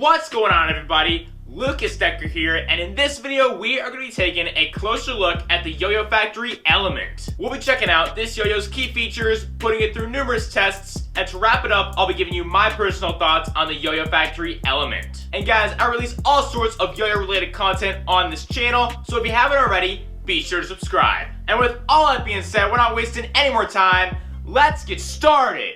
What's going on, everybody? Lucas Decker here, and in this video we are going to be taking a closer look at the YoYoFactory Element. We'll be checking out this yo-yo's key features, putting it through numerous tests, and to wrap it up, I'll be giving you my personal thoughts on the YoYoFactory Element. And guys, I release all sorts of yo-yo related content on this channel, so if you haven't already, be sure to subscribe. And with all that being said, we're not wasting any more time, let's get started!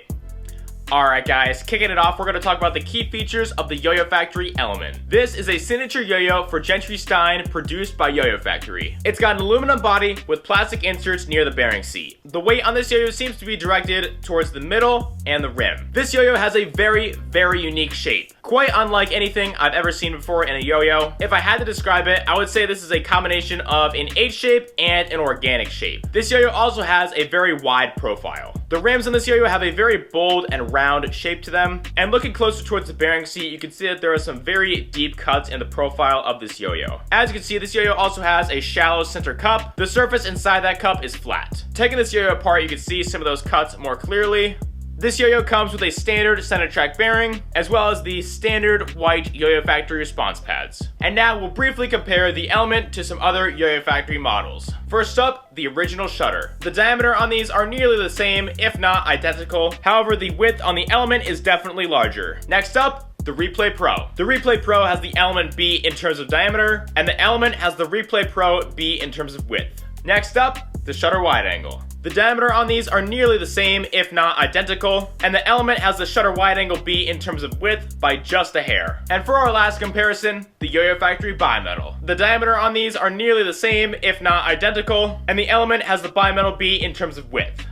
Alright guys, kicking it off, we're going to talk about the key features of the YoYoFactory Element. This is a signature yo-yo for Gentry Stein produced by YoYoFactory. It's got an aluminum body with plastic inserts near the bearing seat. The weight on this yo-yo seems to be directed towards the middle and the rim. This yo-yo has a very unique shape. Quite unlike anything I've ever seen before in a yo-yo. If I had to describe it, I would say this is a combination of an H shape and an organic shape. This yo-yo also has a very wide profile. The rims on this yo-yo have a very bold and round shape to them. And looking closer towards the bearing seat, you can see that there are some very deep cuts in the profile of this yo-yo. As you can see, this yo-yo also has a shallow center cup. The surface inside that cup is flat. Taking this yo-yo apart, you can see some of those cuts more clearly. This yo-yo comes with a standard center track bearing, as well as the standard white YoYoFactory response pads. And now we'll briefly compare the Element to some other YoYoFactory models. First up, the original shutter. The diameter on these are nearly the same, if not identical. However, the width on the Element is definitely larger. Next up, the Replay Pro. The Replay Pro has the Element B in terms of diameter, and the Element has the Replay Pro B in terms of width. Next up, the shutter wide angle. The diameter on these are nearly the same, if not identical, and the Element has the shutter wide angle B in terms of width by just a hair. And for our last comparison, the YoYoFactory bimetal. The diameter on these are nearly the same, if not identical, and the Element has the bimetal B in terms of width.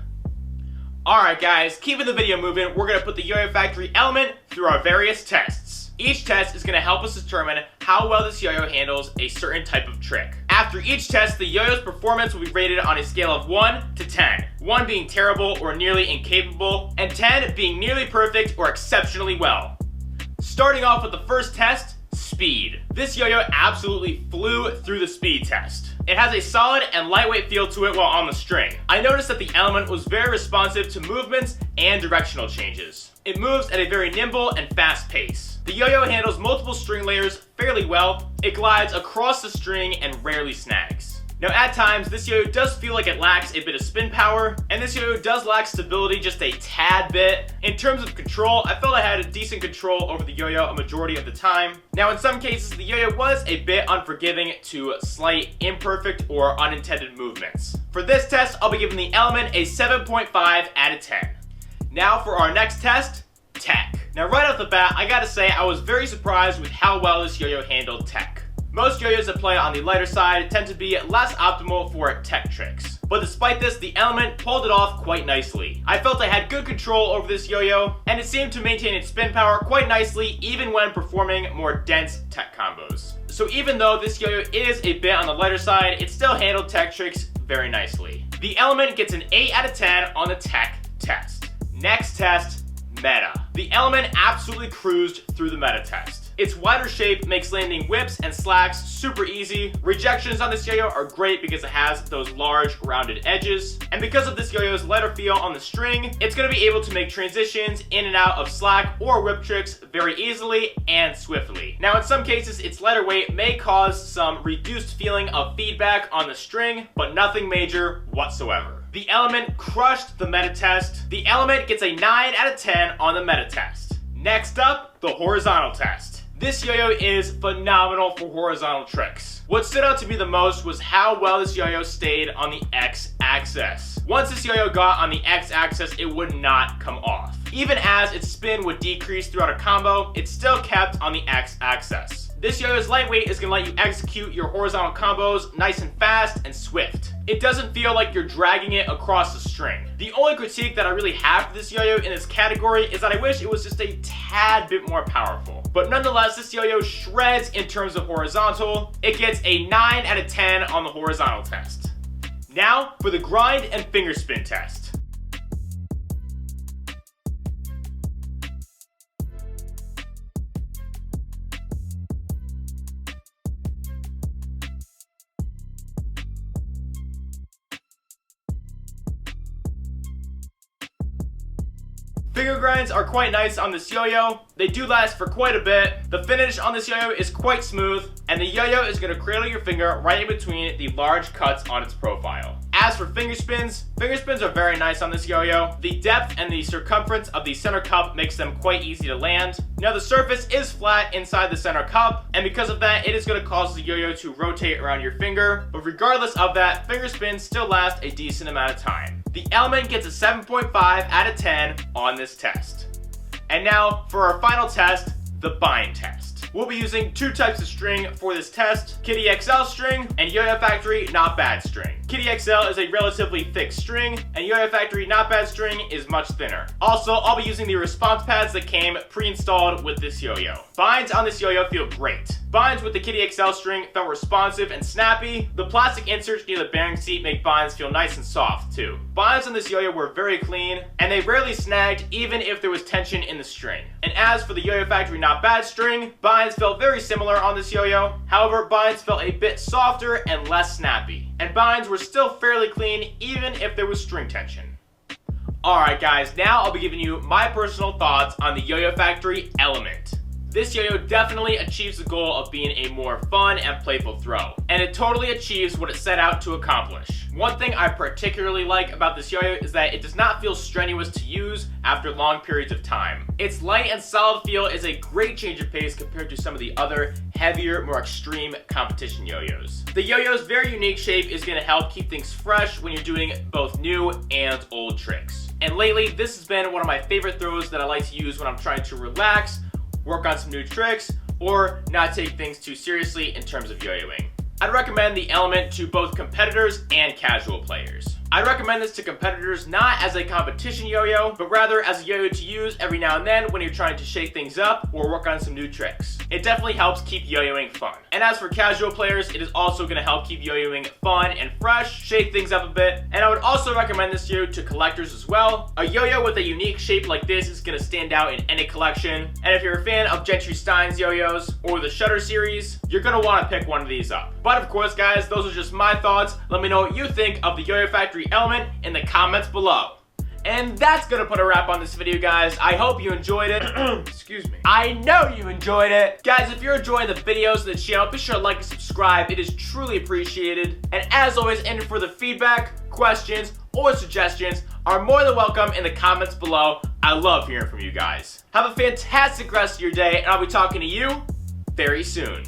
Alright guys, keeping the video moving, we're going to put the YoYoFactory Element through our various tests. Each test is going to help us determine how well this yo-yo handles a certain type of trick. After each test, the yo-yo's performance will be rated on a scale of 1 to 10. 1 being terrible or nearly incapable, and 10 being nearly perfect or exceptionally well. Starting off with the first test, speed. This yo-yo absolutely flew through the speed test. It has a solid and lightweight feel to it while on the string. I noticed that the Element was very responsive to movements and directional changes. It moves at a very nimble and fast pace. The yo-yo handles multiple string layers fairly well. It glides across the string and rarely snags. Now at times, this yo-yo does feel like it lacks a bit of spin power, and this yo-yo does lack stability just a tad bit. In terms of control, I felt I had a decent control over the yo-yo a majority of the time. Now in some cases, the yo-yo was a bit unforgiving to slight, imperfect, or unintended movements. For this test, I'll be giving the Element a 7.5 out of 10. Now for our next test, tech. Now right off the bat, I gotta say I was very surprised with how well this yo-yo handled tech. Most yo-yos that play on the lighter side tend to be less optimal for tech tricks. But despite this, the Element pulled it off quite nicely. I felt I had good control over this yo-yo, and it seemed to maintain its spin power quite nicely even when performing more dense tech combos. So even though this yo-yo is a bit on the lighter side, it still handled tech tricks very nicely. The Element gets an 8 out of 10 on the tech test. Next test, meta. The Element absolutely cruised through the meta test. Its wider shape makes landing whips and slacks super easy. Rejections on this yo-yo are great because it has those large rounded edges. And because of this yo-yo's lighter feel on the string, it's going to be able to make transitions in and out of slack or whip tricks very easily and swiftly. Now in some cases, its lighter weight may cause some reduced feeling of feedback on the string, but nothing major whatsoever. The Element crushed the meta test. The Element gets a 9 out of 10 on the meta test. Next up, the horizontal test. This yo-yo is phenomenal for horizontal tricks. What stood out to me the most was how well this yo-yo stayed on the X-axis. Once this yo-yo got on the X-axis, it would not come off. Even as its spin would decrease throughout a combo, it still kept on the X-axis. This yo-yo's lightweight is going to let you execute your horizontal combos nice and fast and swift. It doesn't feel like you're dragging it across the string. The only critique that I really have for this yo-yo in this category is that I wish it was just a tad bit more powerful. But nonetheless, this yo-yo shreds in terms of horizontal. It gets a 9 out of 10 on the horizontal test. Now for the grind and finger spin test. Finger grinds are quite nice on this yo-yo. They do last for quite a bit. The finish on this yo-yo is quite smooth, and the yo-yo is going to cradle your finger right in between the large cuts on its profile. As for finger spins are very nice on this yo-yo. The depth and the circumference of the center cup makes them quite easy to land. Now the surface is flat inside the center cup, and because of that, it is going to cause the yo-yo to rotate around your finger. But regardless of that, finger spins still last a decent amount of time. The Element gets a 7.5 out of 10 on this test. And now for our final test, the bind test. We'll be using two types of string for this test, Kitty XL string and YoYoFactory Not Bad string. Kitty XL is a relatively thick string, and YoYoFactory Not Bad string is much thinner. Also, I'll be using the response pads that came pre-installed with this yo-yo. Binds on this yo-yo feel great. Binds with the Kitty XL string felt responsive and snappy. The plastic inserts near the bearing seat make binds feel nice and soft too. Binds on this yo-yo were very clean, and they rarely snagged even if there was tension in the string. And as for the YoYoFactory Not Bad string, binds felt very similar on this yo-yo. However, binds felt a bit softer and less snappy. And binds were still fairly clean even if there was string tension. Alright guys, now I'll be giving you my personal thoughts on the YoYoFactory Element. This yo-yo definitely achieves the goal of being a more fun and playful throw, and it totally achieves what it set out to accomplish. One thing I particularly like about this yo-yo is that it does not feel strenuous to use after long periods of time. Its light and solid feel is a great change of pace compared to some of the other heavier, more extreme competition yo-yos. The yo-yo's very unique shape is going to help keep things fresh when you're doing both new and old tricks. And lately, this has been one of my favorite throws that I like to use when I'm trying to relax, work on some new tricks, or not take things too seriously in terms of yo-yoing. I'd recommend the Element to both competitors and casual players. I recommend this to competitors not as a competition yo-yo, but rather as a yo-yo to use every now and then when you're trying to shake things up or work on some new tricks. It definitely helps keep yo-yoing fun. And as for casual players, it is also going to help keep yo-yoing fun and fresh, shake things up a bit. And I would also recommend this yo-yo to collectors as well. A yo-yo with a unique shape like this is going to stand out in any collection. And if you're a fan of Gentry Stein's yo-yos or the Shutter series, you're going to want to pick one of these up. But of course guys, those are just my thoughts. Let me know what you think of the YoYoFactory Element in the comments below. And that's gonna put a wrap on this video, guys. I hope you enjoyed it. Excuse me. I know you enjoyed it. Guys, if you're enjoying the videos of the channel, be sure to like and subscribe. It is truly appreciated. And as always, and for the feedback, questions, or suggestions are more than welcome in the comments below. I love hearing from you guys. Have a fantastic rest of your day, and I'll be talking to you very soon.